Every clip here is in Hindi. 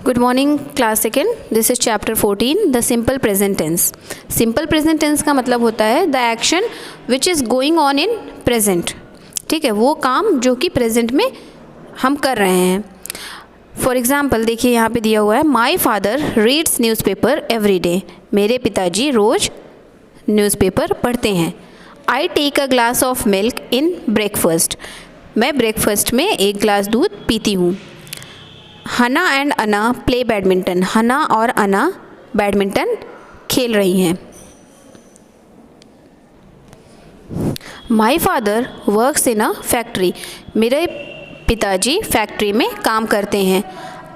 Good morning class second. This is chapter 14, the simple present tense. Simple present tense का मतलब होता है the action which is going on in present. ठीक है, वो काम जो कि प्रेजेंट में हम कर रहे हैं. फॉर एग्ज़ाम्पल देखिए यहाँ पे दिया हुआ है my father reads newspaper every day. मेरे पिताजी रोज़ न्यूज़पेपर पढ़ते हैं. I take a glass of milk in breakfast. मैं ब्रेकफास्ट में एक गिलास दूध पीती हूँ. हना एंड अना प्ले बैडमिंटन. हना और अना बैडमिंटन खेल रही हैं. My father works in a factory. मेरे पिताजी फैक्ट्री में काम करते हैं.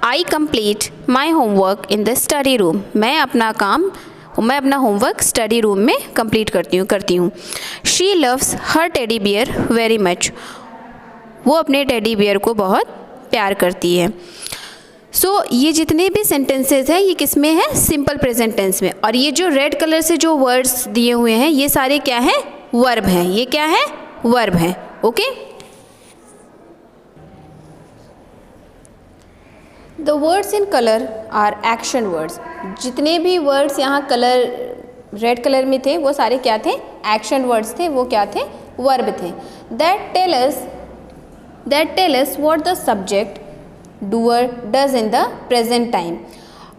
आई complete my homework in the study room. मैं अपना होमवर्क स्टडी रूम में कंप्लीट करती हूँ. She loves her teddy bear very much. वो अपने टेडी बियर को बहुत प्यार करती है. ये जितने भी सेंटेंसेस हैं ये किस में है? सिंपल प्रेजेंट टेंस में. और ये जो रेड कलर से जो वर्ड्स दिए हुए हैं ये सारे क्या हैं? वर्ब हैं. ये क्या है? वर्ब हैं. Okay. The words in colour are action words. जितने भी वर्ड्स यहाँ कलर रेड कलर में थे वो सारे क्या थे? एक्शन वर्ड्स थे. वो क्या थे? वर्ब थे. That tell us what the subject doer does in the present time.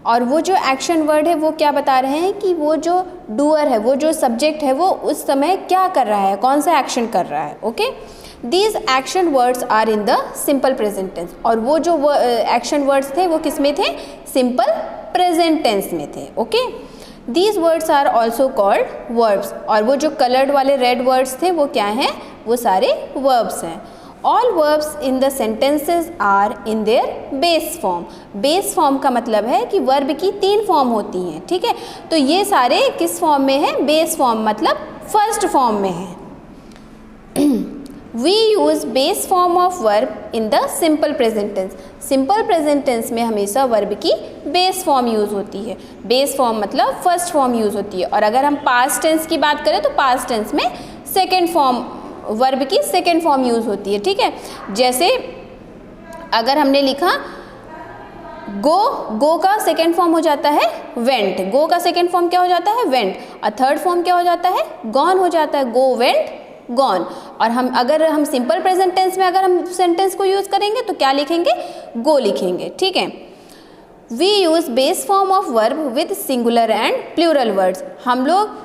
और वो जो एक्शन वर्ड है वो क्या बता रहे हैं कि वो जो डूअर है, वो जो सब्जेक्ट है, वो उस समय क्या कर रहा है, कौन सा एक्शन कर रहा है. Okay. These action words are in the simple present tense. और वो जो एक्शन वर्ड्स थे वो किस में थे? सिंपल प्रेजेंट टेंस में थे. Okay. These words are also called verbs. और वो जो कलर्ड वाले रेड वर्ड्स थे वो क्या हैं? वो सारे वर्ब्स हैं. All verbs in the sentences are in their base form. Base form का मतलब है कि वर्ब की 3 फॉर्म होती हैं. ठीक है, तो ये सारे किस फॉर्म में है? बेस फॉर्म मतलब फर्स्ट फॉर्म में है. We use base form of verb in the simple present tense. Simple present tense में हमेशा वर्ब की बेस फॉर्म यूज़ होती है. बेस फॉर्म मतलब फर्स्ट फॉर्म यूज़ होती है. और अगर हम पास्ट टेंस की बात करें तो पास्ट टेंस में सेकेंड फॉर्म, वर्ब की सेकेंड फॉर्म यूज़ होती है. ठीक है, जैसे अगर हमने लिखा गो का सेकेंड फॉर्म हो जाता है वेंट. गो का सेकेंड फॉर्म क्या हो जाता है? वेंट. और थर्ड फॉर्म क्या हो जाता है? गॉन हो जाता है. Go went gone. और अगर हम सिंपल प्रेजेंट टेंस में अगर हम सेंटेंस को यूज़ करेंगे तो क्या लिखेंगे? गो लिखेंगे. ठीक है. We use base form of verb with singular and plural words. हम लोग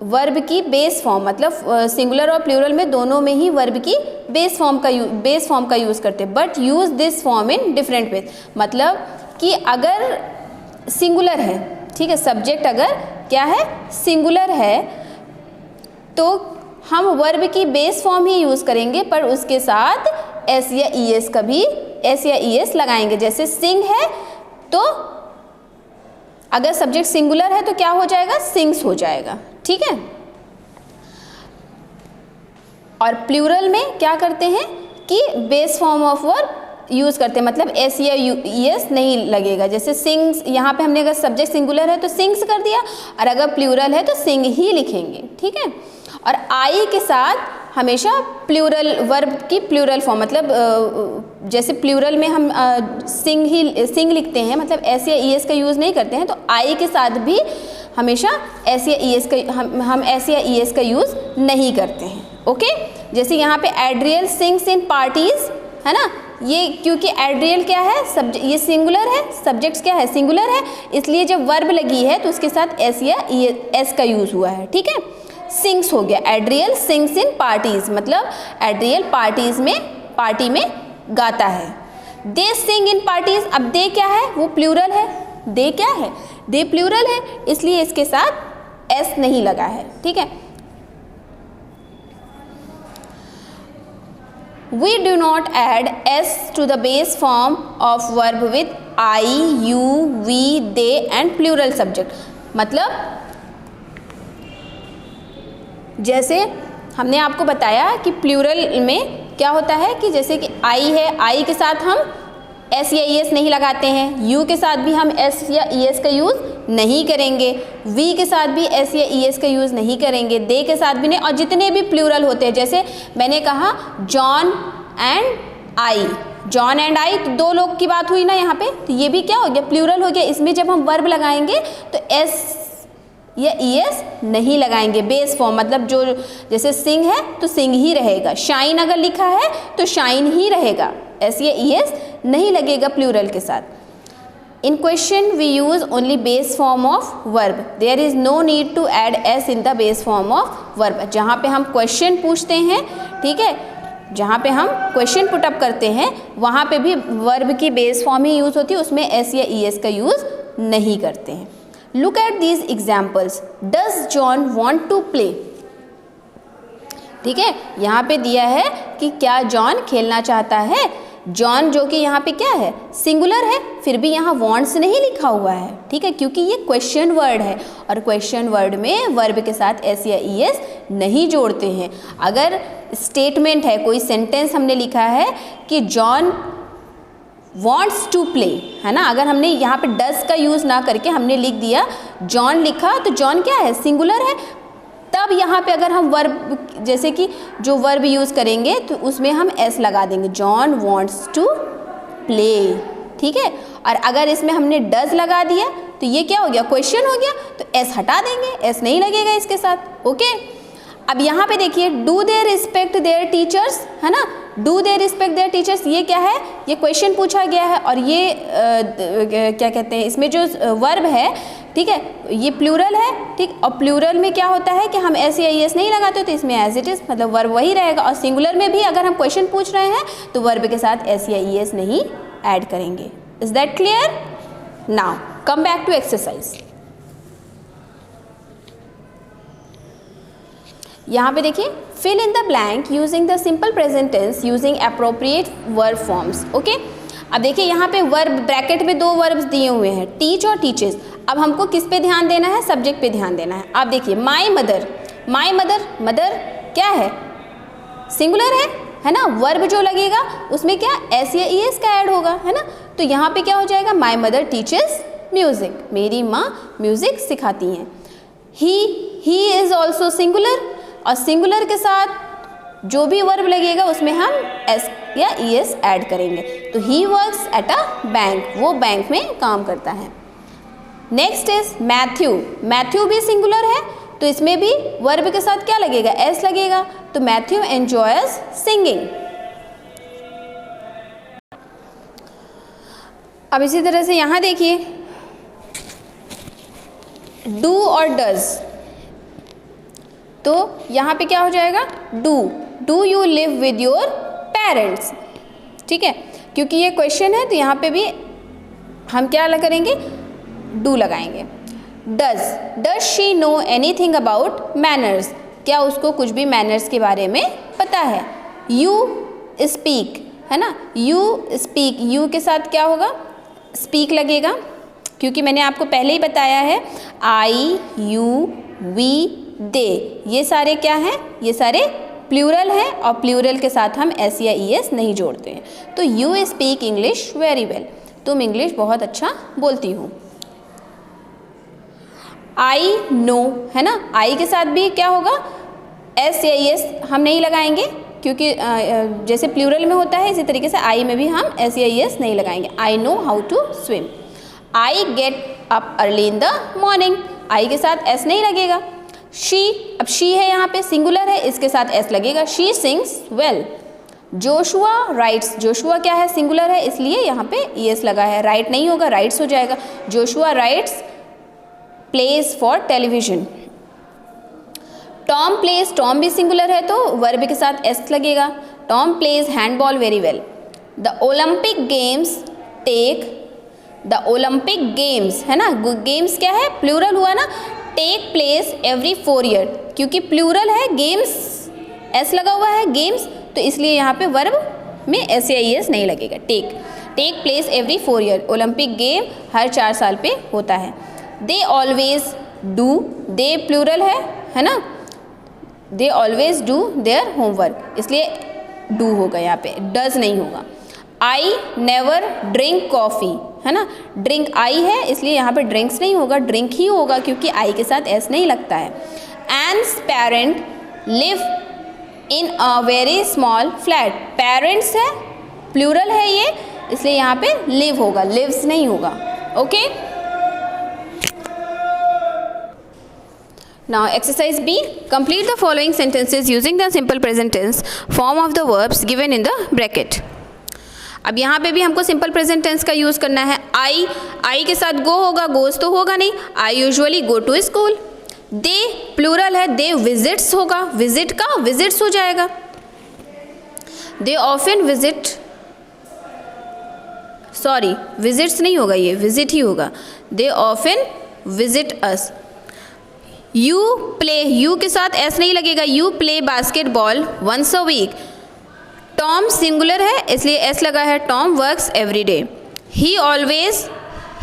वर्ब की बेस फॉर्म मतलब सिंगुलर और प्लूरल में दोनों में ही वर्ब की बेस फॉर्म का यूज़ करते हैं. But use this form in different ways. मतलब कि अगर सिंगुलर है, ठीक है, सब्जेक्ट अगर क्या है? सिंगुलर है, तो हम वर्ब की बेस फॉर्म ही यूज़ करेंगे पर उसके साथ एस या ई एस लगाएंगे. जैसे सिंग है तो अगर सब्जेक्ट सिंगुलर है तो क्या हो जाएगा? सिंग्स हो जाएगा. ठीक है. और प्लूरल में क्या करते हैं कि base form of verb use करते हैं. मतलब एस या ई एस नहीं लगेगा. जैसे सिंग्स, यहाँ पे हमने अगर सब्जेक्ट सिंगुलर है तो सिंग्स कर दिया, और अगर प्लूरल है तो सिंग ही लिखेंगे. ठीक है. और आई के साथ हमेशा प्लूरल वर्ब की प्लूरल फॉर्म मतलब जैसे प्लूरल में हम सिंग लिखते हैं, मतलब एस या ई एस का यूज़ नहीं करते हैं, तो आई के साथ भी हमेशा एस या ई एस का हम एस या ई एस का यूज़ नहीं करते हैं. ओके. जैसे यहाँ पे एड्रियल सिंग्स इन पार्टीज है ना. ये क्योंकि एड्रियल क्या है? ये सिंगुलर है, सब्जेक्ट्स क्या है? सिंगुलर है, इसलिए जब वर्ब लगी है तो उसके साथ एस या ई एस का यूज़ हुआ है. ठीक है. सिंग्स हो गया. एड्रियल सिंग्स इन पार्टीज मतलब एड्रियल पार्टी में गाता है. दे सिंग इन पार्टीज. अब दे क्या है? वो प्लूरल है. दे क्या है? दे प्लूरल है, इसलिए इसके साथ एस नहीं लगा है. ठीक है. We do not add s to the base form of verb with I, you, we, they and plural subject. मतलब जैसे हमने आपको बताया कि प्लूरल में क्या होता है कि जैसे कि आई है, आई के साथ हम एस या ई एस नहीं लगाते हैं. यू के साथ भी हम एस या ई एस का यूज़ नहीं करेंगे. वी के साथ भी एस या ई एस का यूज़ नहीं करेंगे. दे के साथ भी नहीं. और जितने भी प्लूरल होते हैं, जैसे मैंने कहा John and I, John and I, तो 2 लोग की बात हुई ना यहाँ पे, तो ये भी क्या हो गया, प्लूरल हो गया। इसमें जब हम वर्ब लगाएंगे तो एस या ईएस नहीं लगाएंगे। बेस फॉर्म मतलब जो जैसे सिंग है तो सिंग ही रहेगा, शाइन अगर लिखा है तो शाइन ही रहेगा, एस या ईएस नहीं लगेगा प्लूरल के साथ। In question we use only base form of verb. There is no need to add s in the base form of verb. जहाँ पे हम क्वेश्चन पूछते हैं, ठीक है, जहाँ पे हम क्वेश्चन पुटअप करते हैं वहाँ पे भी वर्ब की बेस फॉर्म ही यूज़ होती है, उसमें एस या ई एस का यूज़ नहीं करते हैं। Look at these examples. Does John want to play? ठीक है, यहाँ पे दिया है कि क्या जॉन खेलना चाहता है। जॉन जो कि यहाँ पे क्या है, सिंगुलर है, फिर भी यहाँ वॉन्ट्स नहीं लिखा हुआ है, ठीक है, क्योंकि ये क्वेश्चन वर्ड है और क्वेश्चन वर्ड में वर्ब के साथ एस या ई एस नहीं जोड़ते हैं। अगर स्टेटमेंट है, कोई सेंटेंस हमने लिखा है कि जॉन वॉन्ट्स टू प्ले, है ना, अगर हमने यहाँ पे डज का यूज़ ना करके हमने लिख दिया जॉन लिखा, तो जॉन क्या है, सिंगुलर है, तब यहाँ पे अगर हम वर्ब जैसे कि जो वर्ब यूज़ करेंगे तो उसमें हम एस लगा देंगे, जॉन वॉन्ट्स टू प्ले, ठीक है। और अगर इसमें हमने डज लगा दिया तो ये क्या हो गया, क्वेश्चन हो गया, तो एस हटा देंगे, एस नहीं लगेगा इसके साथ, ओके। अब यहाँ पे देखिए, do they respect there teachers, है ना, do they respect there teachers, ये क्या है, ये क्वेश्चन पूछा गया है और ये क्या कहते हैं, इसमें जो वर्ब है, ठीक है, ये प्लूरल है, ठीक, और प्लूरल में क्या होता है कि हम एस या ई एस नहीं लगाते, तो इसमें एज इट इज़ मतलब वर्ब वही रहेगा। और सिंगुलर में भी अगर हम क्वेश्चन पूछ रहे हैं तो वर्ब के साथ एस या ई एस नहीं ऐड करेंगे। Is that clear? Now come back to exercise. यहाँ पे देखिए, fill in the blank using the simple present tense using appropriate verb forms, okay. अब देखिए यहाँ पे वर्ब ब्रैकेट में 2 वर्ब्स दिए हुए हैं, टीच और टीचेस। अब हमको किस पे ध्यान देना है, सब्जेक्ट पे ध्यान देना है। आप देखिए, my mother, my mother, mother क्या है, सिंगुलर है ना, वर्ब जो लगेगा उसमें क्या एस या ई एस का ऐड होगा, है ना, तो यहाँ पे क्या हो जाएगा, माई मदर टीचेस म्यूजिक, मेरी माँ म्यूजिक सिखाती हैं। ही इज़ ऑल्सो सिंगुलर, और सिंगुलर के साथ जो भी वर्ब लगेगा उसमें हम एस या ई एस ऐड करेंगे। तो he works at a bank, वो बैंक में काम करता है। नेक्स्ट इज मैथ्यू, मैथ्यू भी सिंगुलर है, तो इसमें भी वर्ब के साथ क्या लगेगा, एस लगेगा, तो मैथ्यू एंजॉयज सिंगिंग। अब इसी तरह से यहाँ देखिए, डू और डज, तो यहाँ पे क्या हो जाएगा, do you live with your parents, ठीक है, क्योंकि ये क्वेश्चन है तो यहाँ पे भी हम क्या करेंगे, डू लगाएंगे। Does she know anything about manners, क्या उसको कुछ भी मैनर्स के बारे में पता है। यू स्पीक, है ना, यू स्पीक, यू के साथ क्या होगा, स्पीक लगेगा, क्योंकि मैंने आपको पहले ही बताया है आई, यू, वी, दे, ये सारे क्या हैं, ये सारे प्लूरल हैं और प्लूरल के साथ हम एस या ई एस नहीं जोड़ते हैं। तो you speak English very well, तुम इंग्लिश बहुत अच्छा बोलती हो। आई नो, है ना, आई के साथ भी क्या होगा, एस या ई एस हम नहीं लगाएंगे, क्योंकि जैसे प्लूरल में होता है इसी तरीके से आई में भी हम एस या ई एस नहीं लगाएंगे। I know how to swim. I get up early in the morning, I के साथ एस नहीं लगेगा। शी, अब शी है यहाँ पे सिंगुलर है, इसके साथ एस लगेगा। She sings well. Joshua rights, Joshua क्या है, सिंगुलर है, इसलिए यहाँ पे ई एस लगा है, राइट नहीं होगा, राइट्स हो जाएगा। Joshua writes plays for television. Tom plays, Tom भी सिंगुलर है तो वर्ब के साथ एस लगेगा। Tom plays handball very well. The Olympic games take, the Olympic games, है ना, गेम्स क्या है, प्लूरल हुआ ना, टेक प्लेस एवरी 4 ईयर, क्योंकि प्लूरल है, गेम्स एस लगा हुआ है, गेम्स, तो इसलिए यहाँ पे वर्ब में एस या ई एस नहीं लगेगा। Take place every 4 year, Olympic game हर 4 साल पे होता है। They always do, they plural है ना, they always do their homework, इसलिए डू होगा यहाँ पे, डज नहीं होगा। आई नेवर ड्रिंक कॉफ़ी, है ना, ड्रिंक आई है इसलिए यहाँ पे ड्रिंक्स नहीं होगा, ड्रिंक ही होगा, क्योंकि आई के साथ एस नहीं लगता है। Ends parent live in a very small flat, parents है प्लूरल है ये, इसलिए यहाँ पे लिव होगा, लिव्स नहीं होगा। Okay, now exercise B, complete the following sentences using the simple present tense form of the verbs given in the bracket. अब यहाँ पे भी हमको सिंपल प्रेजेंट टेंस का यूज़ करना है। आई के साथ गो होगा, गोज तो होगा नहीं। I usually go to school. They plural है, दे विजिट्स होगा, विजिट का विजिट्स हो जाएगा। They often visit, sorry visits नहीं होगा, ये विजिट ही होगा। They often visit us. You play, you के साथ एस नहीं लगेगा, you play basketball once a week. Tom singular है इसलिए एस लगा है, Tom works every day. He always,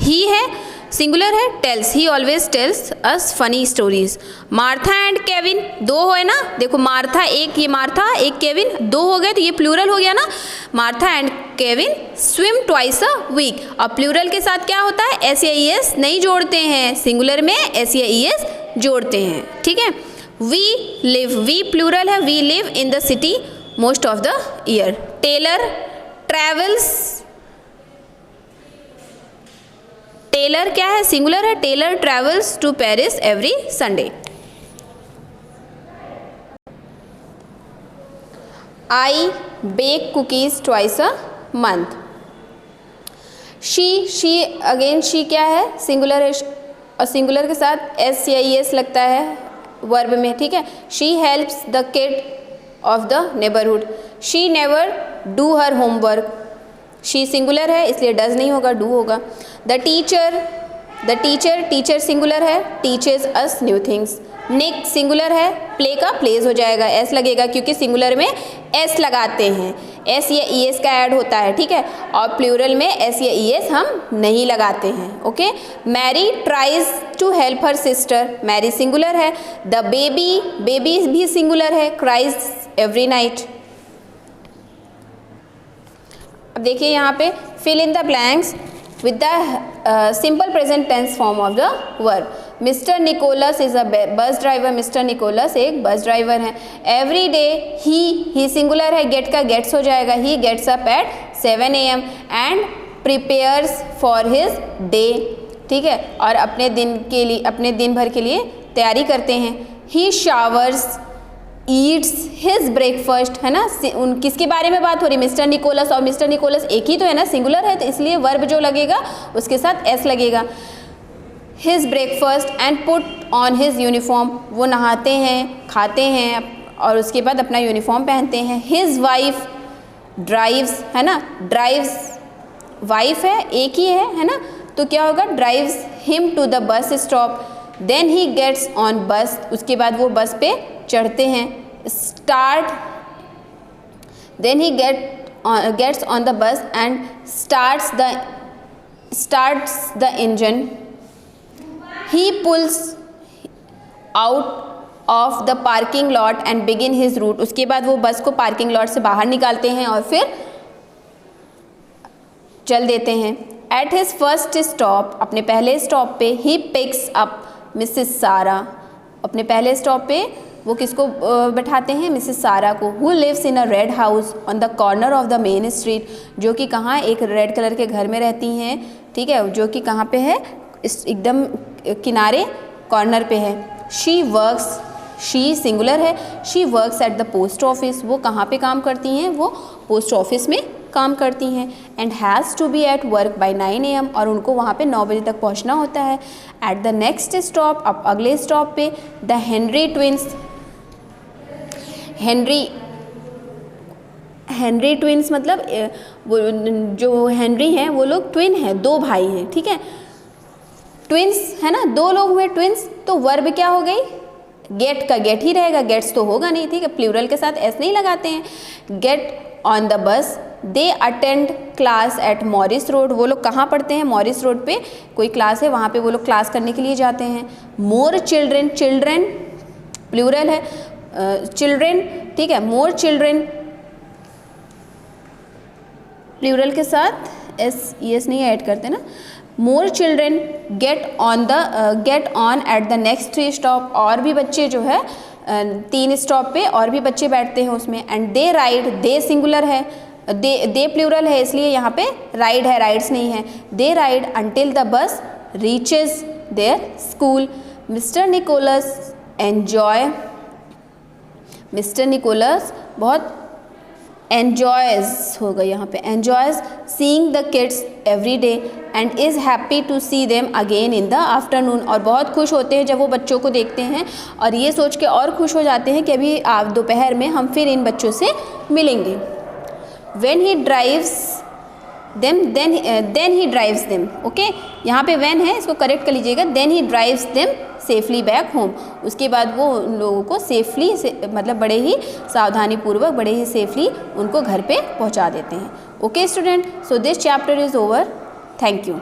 he है सिंगुलर है, tells, he always tells us funny stories. Martha and Kevin, दो है ना, देखो मार्था एक, ये मार्था एक केविन, दो हो गए तो ये प्लूरल हो गया ना। Martha and Kevin swim twice a week. अब प्लूरल के साथ क्या होता है, एस या ई एस नहीं जोड़ते हैं, सिंगुलर में एस या ई एस जोड़ते हैं, ठीक है। वी लिव, वी प्लूरल है, we live in the city most of the year. Taylor travels, Taylor क्या है, सिंगुलर है, Taylor travels to Paris every Sunday. I bake cookies twice a month. She again she क्या है, सिंगुलर है और सिंगुलर के साथ एस या ई एस लगता है वर्ब में, ठीक है। She helps the kid of the neighbourhood. She never do her homework. She singular है इसलिए डज नहीं होगा, डू होगा। द टीचर टीचर सिंगुलर है, टीचेज अस न्यू थिंग्स। निक सिंगुलर है, प्ले का प्लेज हो जाएगा, एस लगेगा क्योंकि सिंगुलर में एस लगाते हैं, एस या ई एस का ऐड होता है, ठीक है। और प्लूरल में एस या ई एस हम नहीं लगाते हैं, okay. Mary tries to help her sister, Mary singular है। द बेबी, बेबी भी सिंगुलर है, क्राइज एवरी नाइट। अब देखिए यहाँ पे fill in the blanks with the simple present tense form of the verb. Mister Nicholas is a bus driver, mister Nicholas एक बस ड्राइवर हैं। एवरी डे ही सिंगुलर है, गेट का गेट्स हो जाएगा, he gets up at 7 AM and prepares for his day, ठीक है। और अपने दिन के लिए, अपने दिन भर के लिए तैयारी करते हैं। ही शावर्स ईट्स हिज ब्रेकफास्ट, है ना। उन किसके बारे में बात हो रही है, मिस्टर निकोलस, और मिस्टर निकोलस एक ही तो है ना, सिंगुलर है, तो इसलिए वर्ब जो लगेगा उसके साथ एस लगेगा। His breakfast and put on his uniform, वो नहाते हैं, खाते हैं और उसके बाद अपना यूनिफॉर्म पहनते हैं। हिज वाइफ ड्राइव्स, है ना, ड्राइव्स वाइफ है, एक ही है ना, तो क्या होगा, drives him to the bus stop. Then he gets on bus, उसके बाद वो बस पे चढ़ते हैं। Start, then he gets on the bus and starts the engine. He pulls out of the parking lot and begin his route, उसके बाद वो बस को पार्किंग लॉट से बाहर निकालते हैं और फिर चल देते हैं। एट हिज फर्स्ट स्टॉप, अपने पहले स्टॉप पे, ही पिक्स अप मिसेस सारा, अपने पहले स्टॉप पे वो किसको बैठाते हैं, मिसेस सारा को। Who lives in a red house on the corner of the main street, जो कि कहाँ, एक रेड कलर के घर में रहती हैं, ठीक है, जो कि कहाँ पे है, एकदम किनारे कॉर्नर पे है। शी वर्क्स, शी सिंगुलर है, she works at the post office, वो कहाँ पे काम करती हैं, वो पोस्ट ऑफिस में काम करती हैं। And has to be at work by 9 AM, और उनको वहाँ पे 9 बजे तक पहुँचना होता है। एट द नेक्स्ट स्टॉप, अब अगले स्टॉप पे, the Henry twins, Henry twins मतलब वो जो हेनरी हैं वो लोग ट्विन हैं, दो भाई हैं, ठीक है। ट्विंस है ना, दो लोग हुए ट्विंस, तो वर्ब क्या हो गई, गेट का गेट ही रहेगा, गेट्स तो होगा नहीं, ठीक है, प्लूरल के साथ एस नहीं लगाते हैं। Gate on the bus, they attend class at Morris road, वो लोग कहाँ पढ़ते हैं, मॉरिस रोड पे कोई क्लास है, वहाँ पे वो लोग क्लास करने के लिए जाते हैं। मोर चिल्ड्रेन, चिल्ड्रेन प्लूरल है, चिल्ड्रेन, ठीक है, मोर चिल्ड्रेन प्लूरल के साथ एस ई एस नहीं ऐड करते ना। मोर children get on at the next 3 stop, और भी बच्चे जो है 3 स्टॉप पे और भी बच्चे बैठते हैं उसमें। And they ride, they singular है, दे प्लूरल है इसलिए यहाँ पे राइड है, राइड्स नहीं है। They ride until the bus reaches their school. Mister Nicholas बहुत एन्जॉयज़ होगा यहाँ पे, enjoys seeing the kids every day and is happy to see them again in the afternoon. और बहुत खुश होते हैं जब वो बच्चों को देखते हैं और ये सोच के और खुश हो जाते हैं कि अभी दोपहर में हम फिर इन बच्चों से मिलेंगे। When he drives them, then he drives them, okay यहाँ पे when है इसको करेक्ट कर लीजिएगा, then he drives them safely back home। उसके बाद वो उन लोगों को सेफली मतलब बड़े ही सावधानी पूर्वक, बड़े ही सेफली उनको घर पे पहुँचा देते हैं। Okay student, so this chapter is over. Thank you.